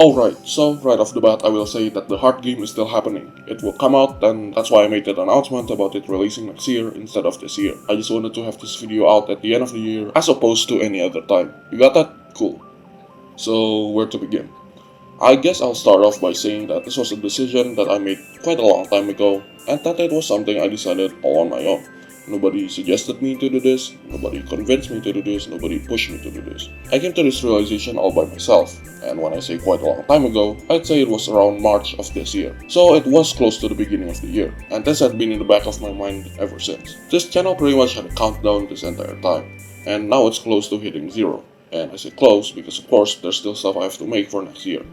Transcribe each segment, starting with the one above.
Alright, so right off the bat I will say that the hard game is still happening. It will come out, and that's why I made that announcement about it releasing next year instead of this year. I just wanted to have this video out at the end of the year as opposed to any other time. You got that? Cool. So where to begin? I guess I'll start off by saying that this was a decision that I made quite a long time ago, and that it was something I decided all on my own. Nobody suggested me to do this, nobody convinced me to do this, nobody pushed me to do this. I came to this realization all by myself, and when I say quite a long time ago, I'd say it was around March of this year. So it was close to the beginning of the year, and this had been in the back of my mind ever since. This channel pretty much had a countdown this entire time, and now it's close to hitting 0. And I say close because of course there's still stuff I have to make for next year.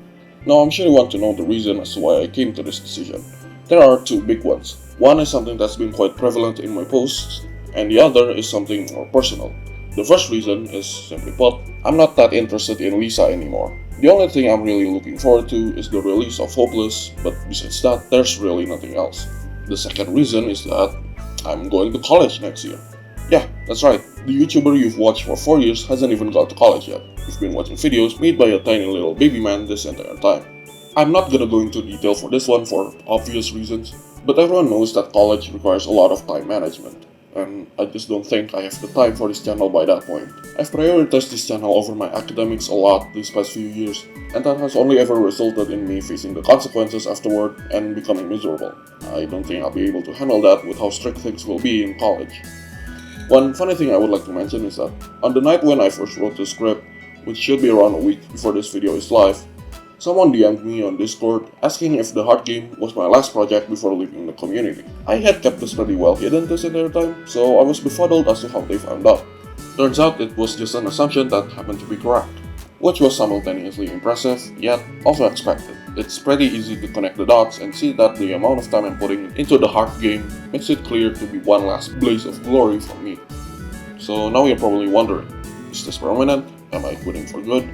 Now I'm sure you want to know the reason as to why I came to this decision. There are two big ones. One is something that's been quite prevalent in my posts, and the other is something more personal. The first reason is, simply put, I'm not that interested in Lisa anymore. The only thing I'm really looking forward to is the release of Hopeless, but besides that, there's really nothing else. The second reason is that I'm going to college next year. Yeah, that's right, the YouTuber you've watched for 4 years hasn't even got to college yet. You've been watching videos made by a tiny little baby man this entire time. I'm not gonna go into detail for this one for obvious reasons, but everyone knows that college requires a lot of time management, and I just don't think I have the time for this channel by that point. I've prioritized this channel over my academics a lot these past few years, and that has only ever resulted in me facing the consequences afterward and becoming miserable. I don't think I'll be able to handle that with how strict things will be in college. One funny thing I would like to mention is that on the night when I first wrote the script, which should be around a week before this video is live, someone DM'd me on Discord asking if the hard game was my last project before leaving the community. I had kept this pretty well hidden this entire time, so I was befuddled as to how they found out. Turns out it was just an assumption that happened to be correct, which was simultaneously impressive, yet also expected. It's pretty easy to connect the dots and see that the amount of time I'm putting into the hard game makes it clear to be one last blaze of glory for me. So now you're probably wondering, is this permanent? Am I quitting for good?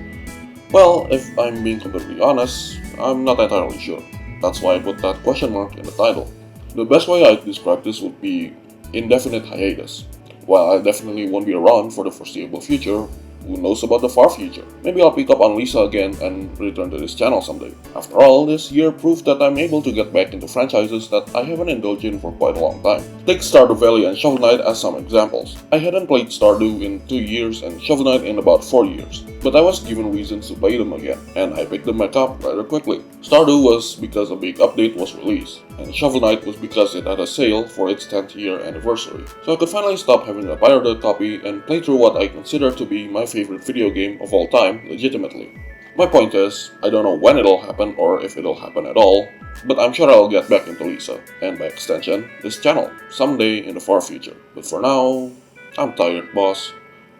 Well, if I'm being completely honest, I'm not entirely sure. That's why I put that question mark in the title. The best way I'd describe this would be indefinite hiatus. While I definitely won't be around for the foreseeable future, who knows about the far future? Maybe I'll pick up on Lisa again and return to this channel someday. After all, this year proved that I'm able to get back into franchises that I haven't indulged in for quite a long time. Take Stardew Valley and Shovel Knight as some examples. I hadn't played Stardew in 2 years and Shovel Knight in about 4 years, but I was given reasons to play them again, and I picked them back up rather quickly. Stardew was because a big update was released, and Shovel Knight was because it had a sale for its 10th year anniversary. So I could finally stop having a pirated copy and play through what I consider to be my favorite video game of all time legitimately. My point is, I don't know when it'll happen or if it'll happen at all, but I'm sure I'll get back into Lisa, and by extension, this channel, someday in the far future. But for now, I'm tired, boss.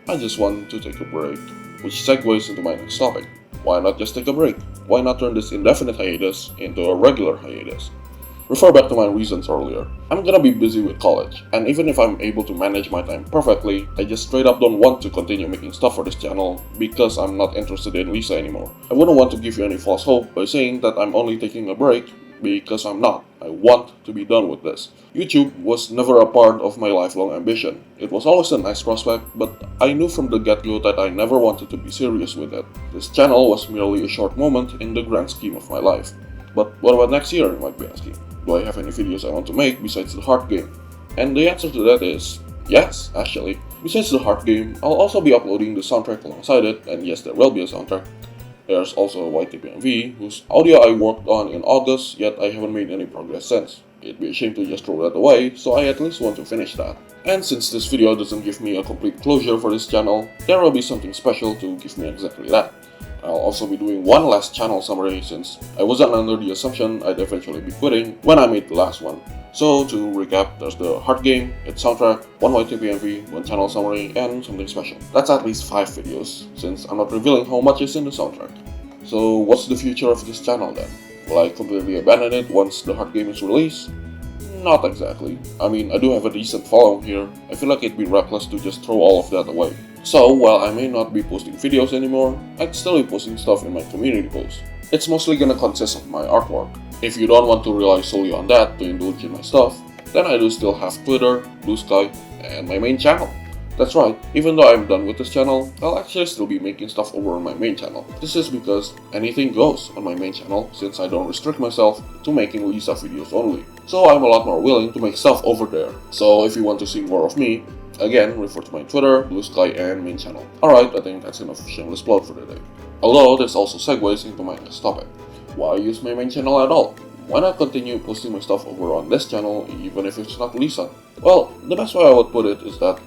I just want to take a break. Which segues into my next topic. Why not just take a break? Why not turn this indefinite hiatus into a regular hiatus? Refer back to my reasons earlier. I'm gonna be busy with college, and even if I'm able to manage my time perfectly, I just straight up don't want to continue making stuff for this channel because I'm not interested in Lisa anymore. I wouldn't want to give you any false hope by saying that I'm only taking a break, because I'm not. I want to be done with this. YouTube was never a part of my lifelong ambition. It was always a nice prospect, but I knew from the get-go that I never wanted to be serious with it. This channel was merely a short moment in the grand scheme of my life. But what about next year, you might be asking? Do I have any videos I want to make besides the hard game? And the answer to that is yes, actually. Besides the hard game, I'll also be uploading the soundtrack alongside it, and yes, there will be a soundtrack. There's also a YTPMV, whose audio I worked on in August, yet I haven't made any progress since. It'd be a shame to just throw that away, so I at least want to finish that. And since this video doesn't give me a complete closure for this channel, there will be something special to give me exactly that. I'll also be doing one last channel summary since I wasn't under the assumption I'd eventually be quitting when I made the last one. So to recap, there's the hard game, its soundtrack, one YTPMV, one channel summary, and something special. That's at least 5 videos, since I'm not revealing how much is in the soundtrack. So what's the future of this channel then? Will I completely abandon it once the hard game is released? Not exactly. I mean, I do have a decent following here. I feel like it'd be reckless to just throw all of that away. So, while I may not be posting videos anymore, I'd still be posting stuff in my community posts. It's mostly gonna consist of my artwork. If you don't want to rely solely on that to indulge in my stuff, then I do still have Twitter, Blue Sky, and my main channel. That's right, even though I'm done with this channel, I'll actually still be making stuff over on my main channel. This is because anything goes on my main channel since I don't restrict myself to making Lisa videos only. So I'm a lot more willing to make stuff over there. So if you want to see more of me, again, refer to my Twitter, Blue Sky, and main channel. Alright, I think that's enough shameless plug for today. Although this also segues into my next topic. Why use my main channel at all? Why not continue posting my stuff over on this channel even if it's not Lisa? Well, the best way I would put it is that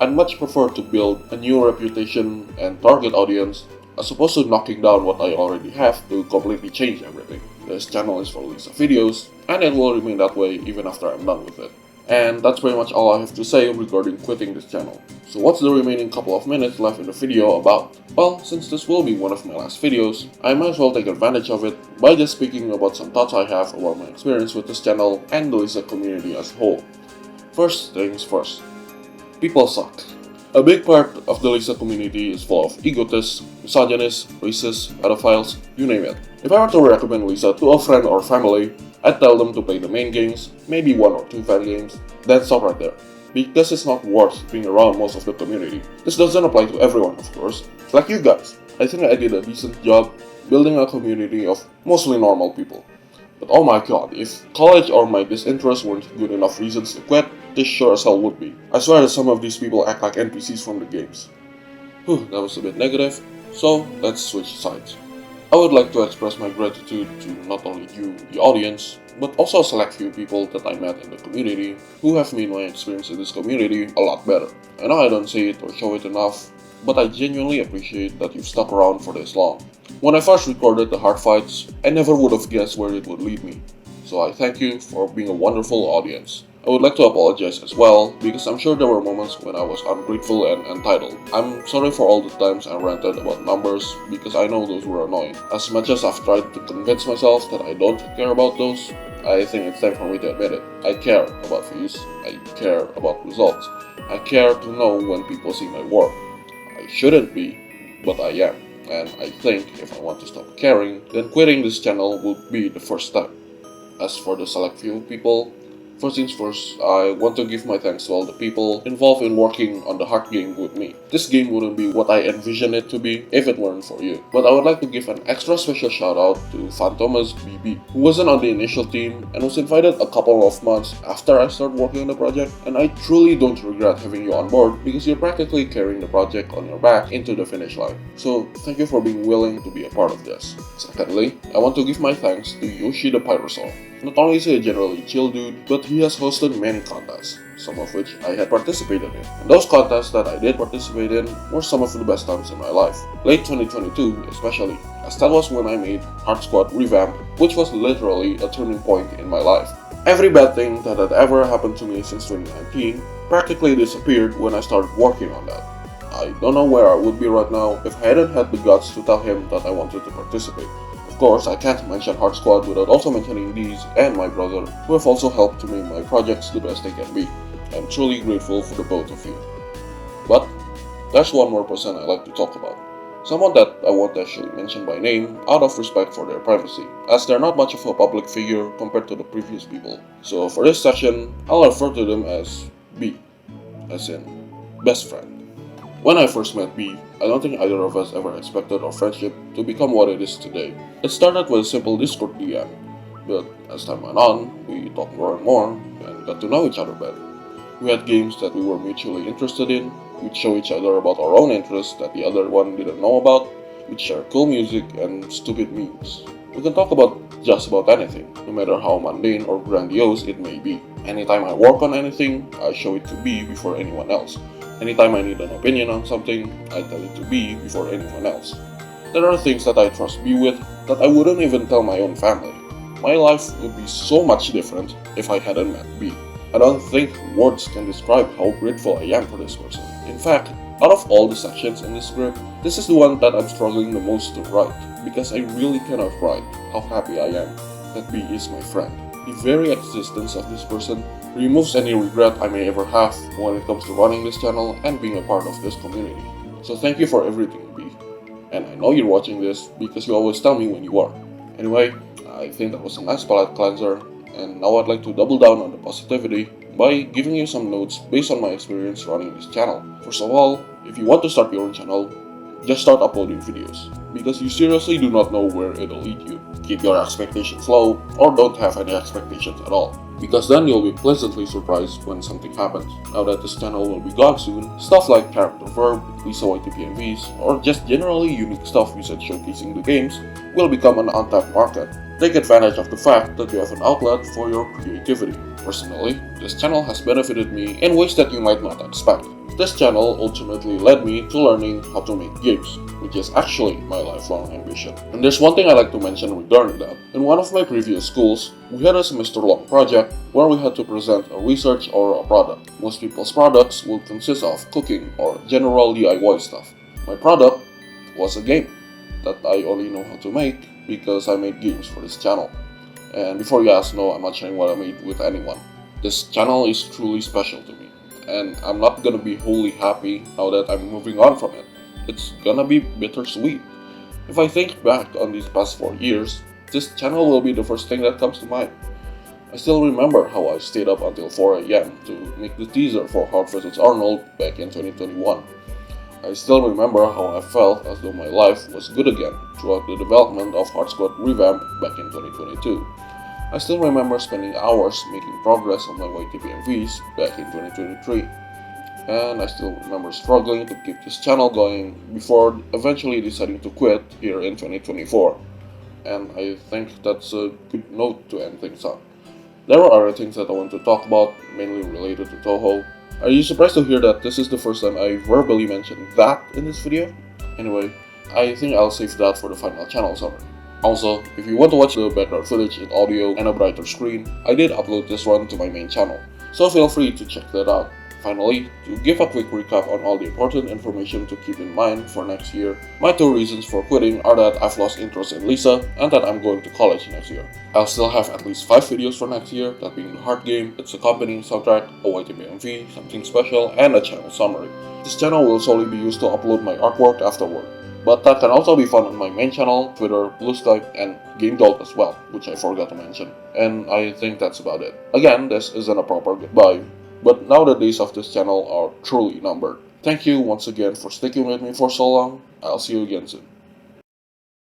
I'd much prefer to build a new reputation and target audience as opposed to knocking down what I already have to completely change everything. This channel is for Lisa videos, and it will remain that way even after I'm done with it. And that's pretty much all I have to say regarding quitting this channel. So what's the remaining couple of minutes left in the video about? Well, since this will be one of my last videos, I might as well take advantage of it by just speaking about some thoughts I have about my experience with this channel and the Lisa community as a whole. First things first, people suck. A big part of the Lisa community is full of egotists, misogynists, racists, pedophiles, you name it. If I were to recommend Lisa to a friend or family, I'd tell them to play the main games, maybe 1 or 2 fan games, then stop right there. Because it's not worth being around most of the community. This doesn't apply to everyone, of course. Like you guys. I think I did a decent job building a community of mostly normal people. But oh my god, if college or my disinterest weren't good enough reasons to quit, this sure as hell would be. I swear that some of these people act like NPCs from the games. Whew, that was a bit negative, so let's switch sides. I would like to express my gratitude to not only you, the audience, but also a select few people that I met in the community who have made my experience in this community a lot better. I know I don't say it or show it enough, but I genuinely appreciate that you've stuck around for this long. When I first recorded the hard fights, I never would have guessed where it would lead me. So I thank you for being a wonderful audience. I would like to apologize as well, because I'm sure there were moments when I was ungrateful and entitled. I'm sorry for all the times I ranted about numbers, because I know those were annoying. As much as I've tried to convince myself that I don't care about those, I think it's time for me to admit it. I care about views, I care about results, I care to know when people see my work. I shouldn't be, but I am. And I think if I want to stop caring, then quitting this channel would be the first step. As for the select few people, first things first, I want to give my thanks to all the people involved in working on the hard game with me. This game wouldn't be what I envisioned it to be if it weren't for you. But I would like to give an extra special shout out to Phantomas BB, who wasn't on the initial team and was invited a couple of months after I started working on the project, and I truly don't regret having you on board because you're practically carrying the project on your back into the finish line. So thank you for being willing to be a part of this. Secondly, I want to give my thanks to Yoshi the Pyrosaur. Not only is he a generally chill dude, but he has hosted many contests, some of which I had participated in. And those contests that I did participate in were some of the best times in my life. Late 2022 especially, as that was when I made Hard Squad Revamp, which was literally a turning point in my life. Every bad thing that had ever happened to me since 2019 practically disappeared when I started working on that. I don't know where I would be right now if I hadn't had the guts to tell him that I wanted to participate. Of course, I can't mention Hard Squad without also mentioning these and my brother, who have also helped to make my projects the best they can be. I'm truly grateful for the both of you. But there's one more person I'd like to talk about. Someone that I won't actually mention by name out of respect for their privacy, as they're not much of a public figure compared to the previous people. So for this session, I'll refer to them as B, as in best friend. When I first met B, I don't think either of us ever expected our friendship to become what it is today. It started with a simple Discord DM, but as time went on, we talked more and more and got to know each other better. We had games that we were mutually interested in, we'd show each other about our own interests that the other one didn't know about, we'd share cool music and stupid memes. We can talk about just about anything, no matter how mundane or grandiose it may be. Anytime I work on anything, I show it to B before anyone else. Anytime I need an opinion on something, I tell it to B before anyone else. There are things that I trust B with that I wouldn't even tell my own family. My life would be so much different if I hadn't met B. I don't think words can describe how grateful I am for this person. In fact, out of all the sections in this script, this is the one that I'm struggling the most to write, because I really cannot write how happy I am that B is my friend. The very existence of this person removes any regret I may ever have when it comes to running this channel and being a part of this community. So thank you for everything, B. And I know you're watching this because you always tell me when you are. Anyway, I think that was a nice palate cleanser, and now I'd like to double down on the positivity by giving you some notes based on my experience running this channel. First of all, if you want to start your own channel, just start uploading videos, because you seriously do not know where it'll lead you. Keep your expectations low, or don't have any expectations at all, because then you'll be pleasantly surprised when something happens. Now that this channel will be gone soon, stuff like character verb, Lisa YTPMVs, or just generally unique stuff we said showcasing the games will become an untapped market. Take advantage of the fact that you have an outlet for your creativity. Personally, this channel has benefited me in ways that you might not expect. This channel ultimately led me to learning how to make games, which is actually my lifelong ambition. And there's one thing I like to mention regarding that. In one of my previous schools, we had a semester-long project where we had to present a research or a product. Most people's products would consist of cooking or general DIY stuff. My product was a game that I only know how to make because I made games for this channel. And before you ask, no, I'm not sharing what I made with anyone. This channel is truly special to me, and I'm not gonna be wholly happy now that I'm moving on from it. It's gonna be bittersweet. If I think back on these past 4 years, this channel will be the first thing that comes to mind. I still remember how I stayed up until 4 AM to make the teaser for Hart vs Arnold back in 2021. I still remember how I felt as though my life was good again throughout the development of Hard Squad Revamp back in 2022. I still remember spending hours making progress on my YTPMVs back in 2023. And I still remember struggling to keep this channel going before eventually deciding to quit here in 2024. And I think that's a good note to end things on. There are other things that I want to talk about, mainly related to Toho. Are you surprised to hear that this is the first time I verbally mentioned that in this video? Anyway, I think I'll save that for the final channel summary. Also, if you want to watch the background footage in audio and a brighter screen, I did upload this one to my main channel, so feel free to check that out. Finally, to give a quick recap on all the important information to keep in mind for next year, my 2 reasons for quitting are that I've lost interest in Lisa and that I'm going to college next year. I'll still have at least 5 videos for next year, that being the Heart game, its accompanying soundtrack, a YTPMV, something special, and a channel summary. This channel will solely be used to upload my artwork afterward, but that can also be found on my main channel, Twitter, Blueskype, and GameGold as well, which I forgot to mention. And I think that's about it. Again, this isn't a proper goodbye, but now the days of this channel are truly numbered. Thank you once again for sticking with me for so long. I'll see you again soon.